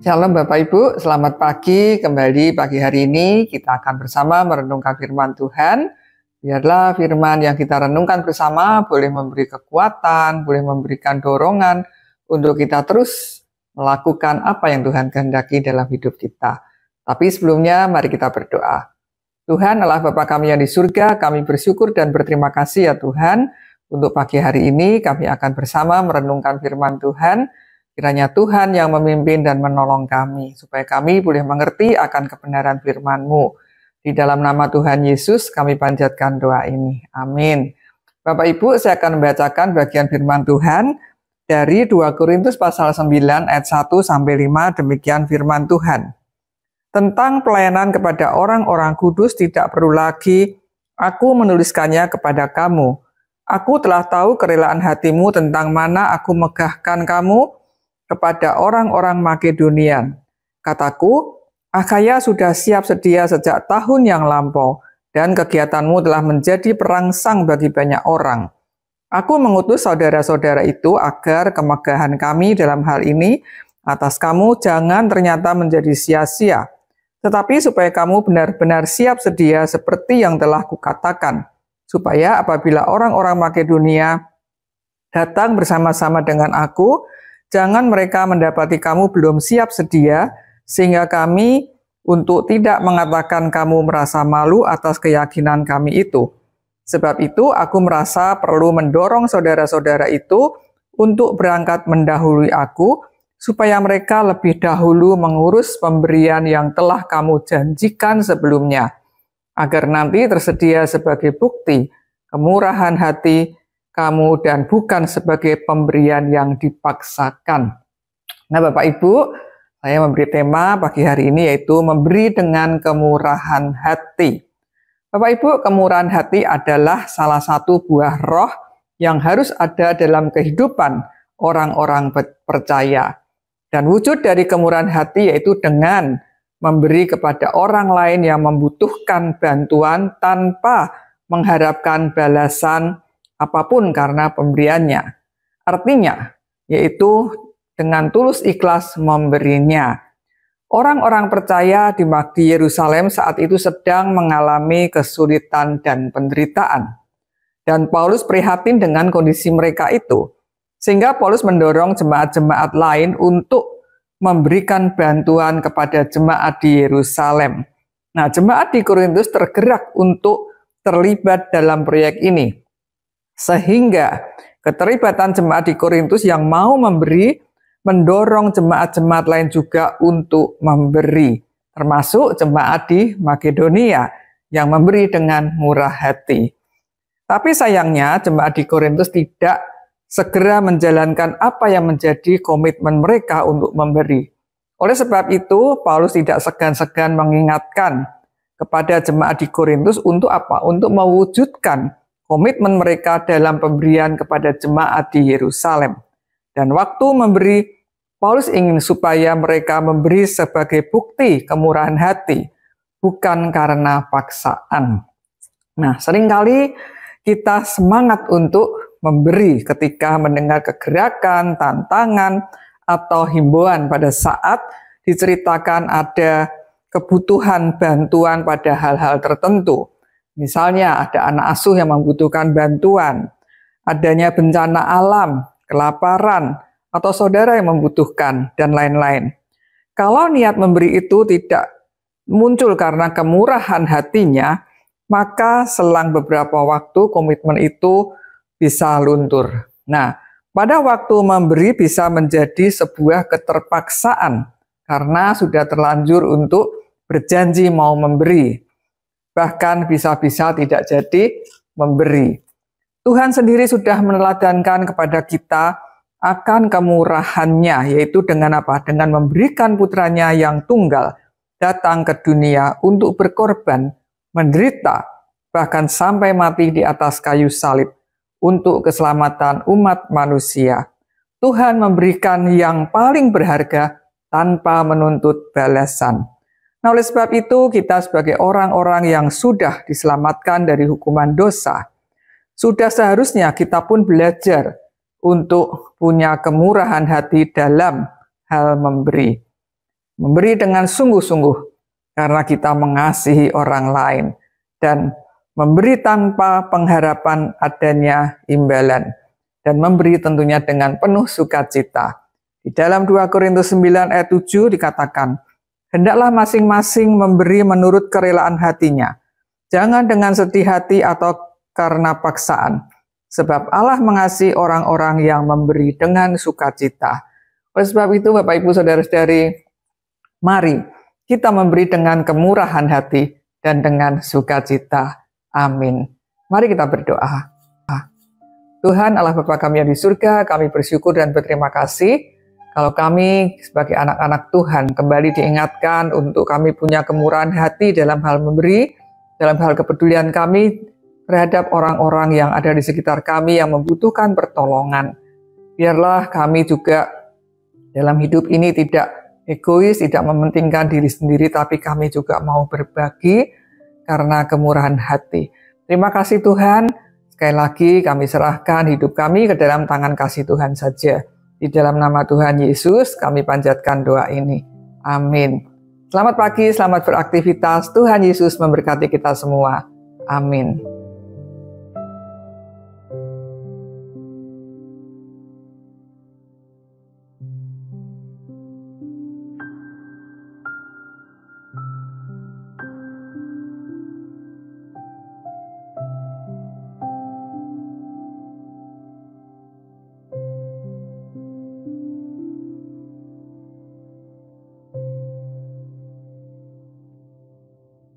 Shalom Bapak Ibu, selamat pagi. Kembali pagi hari ini kita akan bersama merenungkan firman Tuhan. Biarlah firman yang kita renungkan bersama boleh memberi kekuatan, boleh memberikan dorongan untuk kita terus melakukan apa yang Tuhan kehendaki dalam hidup kita. Tapi sebelumnya mari kita berdoa. Tuhan Allah Bapa kami yang di surga, kami bersyukur dan berterima kasih ya Tuhan. Untuk pagi hari ini kami akan bersama merenungkan firman Tuhan. Kiranya Tuhan yang memimpin dan menolong kami, supaya kami boleh mengerti akan kebenaran firman-Mu. Di dalam nama Tuhan Yesus kami panjatkan doa ini. Amin. Bapak Ibu, saya akan membacakan bagian firman Tuhan dari 2 Korintus pasal 9 ayat 1 sampai 5, demikian firman Tuhan. Tentang pelayanan kepada orang-orang kudus tidak perlu lagi aku menuliskannya kepada kamu. Aku telah tahu kerelaan hatimu tentang mana aku megahkan kamu kepada orang-orang Makedonia. Kataku, Akhaya sudah siap sedia sejak tahun yang lampau, dan kegiatanmu telah menjadi perangsang bagi banyak orang. Aku mengutus saudara-saudara itu agar kemegahan kami dalam hal ini atas kamu jangan ternyata menjadi sia-sia, tetapi supaya kamu benar-benar siap sedia seperti yang telah kukatakan, supaya apabila orang-orang Makedonia datang bersama-sama dengan aku, jangan mereka mendapati kamu belum siap sedia, sehingga kami untuk tidak mengatakan kamu merasa malu atas keyakinan kami itu. Sebab itu aku merasa perlu mendorong saudara-saudara itu untuk berangkat mendahului aku, supaya mereka lebih dahulu mengurus pemberian yang telah kamu janjikan sebelumnya, agar nanti tersedia sebagai bukti kemurahan hati kamu dan bukan sebagai pemberian yang dipaksakan. Nah Bapak Ibu, saya memberi tema pagi hari ini yaitu memberi dengan kemurahan hati. Bapak Ibu, kemurahan hati adalah salah satu buah roh yang harus ada dalam kehidupan orang-orang percaya. Dan wujud dari kemurahan hati yaitu dengan memberi kepada orang lain yang membutuhkan bantuan tanpa mengharapkan balasan apapun karena pemberiannya. Artinya, yaitu dengan tulus ikhlas memberinya. Orang-orang percaya di Yerusalem saat itu sedang mengalami kesulitan dan penderitaan. Dan Paulus prihatin dengan kondisi mereka itu. Sehingga Paulus mendorong jemaat-jemaat lain untuk memberikan bantuan kepada jemaat di Yerusalem. Nah, jemaat di Korintus tergerak untuk terlibat dalam proyek ini. Sehingga keterlibatan jemaat di Korintus yang mau memberi mendorong jemaat-jemaat lain juga untuk memberi, termasuk jemaat di Makedonia yang memberi dengan murah hati. Tapi sayangnya jemaat di Korintus tidak segera menjalankan apa yang menjadi komitmen mereka untuk memberi. Oleh sebab itu, Paulus tidak segan-segan mengingatkan kepada jemaat di Korintus untuk apa? Untuk mewujudkan komitmen mereka dalam pemberian kepada jemaat di Yerusalem. Dan waktu memberi, Paulus ingin supaya mereka memberi sebagai bukti kemurahan hati, bukan karena paksaan. Nah, seringkali kita semangat untuk memberi ketika mendengar kegerakan, tantangan, atau himbauan pada saat diceritakan ada kebutuhan bantuan pada hal-hal tertentu. Misalnya ada anak asuh yang membutuhkan bantuan, adanya bencana alam, kelaparan, atau saudara yang membutuhkan, dan lain-lain. Kalau niat memberi itu tidak muncul karena kemurahan hatinya, maka selang beberapa waktu komitmen itu bisa luntur. Nah, pada waktu memberi bisa menjadi sebuah keterpaksaan, karena sudah terlanjur untuk berjanji mau memberi. Bahkan bisa-bisa tidak jadi memberi. Tuhan sendiri sudah meneladankan kepada kita akan kemurahannya, yaitu dengan apa? Dengan memberikan putranya yang tunggal datang ke dunia untuk berkorban, menderita, bahkan sampai mati di atas kayu salib untuk keselamatan umat manusia. Tuhan memberikan yang paling berharga tanpa menuntut balasan. Nah, oleh sebab itu, kita sebagai orang-orang yang sudah diselamatkan dari hukuman dosa, sudah seharusnya kita pun belajar untuk punya kemurahan hati dalam hal memberi. memberi dengan sungguh-sungguh karena kita mengasihi orang lain, dan memberi tanpa pengharapan adanya imbalan, dan memberi tentunya dengan penuh sukacita. Di dalam 2 Korintus 9 ayat 7 dikatakan, hendaklah masing-masing memberi menurut kerelaan hatinya, jangan dengan sedih hati atau karena paksaan, sebab Allah mengasihi orang-orang yang memberi dengan sukacita. Oleh sebab itu, Bapak Ibu Saudara-saudari, mari kita memberi dengan kemurahan hati dan dengan sukacita. Amin. Mari kita berdoa. Tuhan Allah Bapa kami yang di surga, kami bersyukur dan berterima kasih kalau kami sebagai anak-anak Tuhan kembali diingatkan untuk kami punya kemurahan hati dalam hal memberi, dalam hal kepedulian kami terhadap orang-orang yang ada di sekitar kami yang membutuhkan pertolongan. Biarlah kami juga dalam hidup ini tidak egois, tidak mementingkan diri sendiri, tapi kami juga mau berbagi karena kemurahan hati. Terima kasih Tuhan. Sekali lagi kami serahkan hidup kami ke dalam tangan kasih Tuhan saja. Di dalam nama Tuhan Yesus kami panjatkan doa ini. Amin. Selamat pagi, selamat beraktivitas. Tuhan Yesus memberkati kita semua. Amin.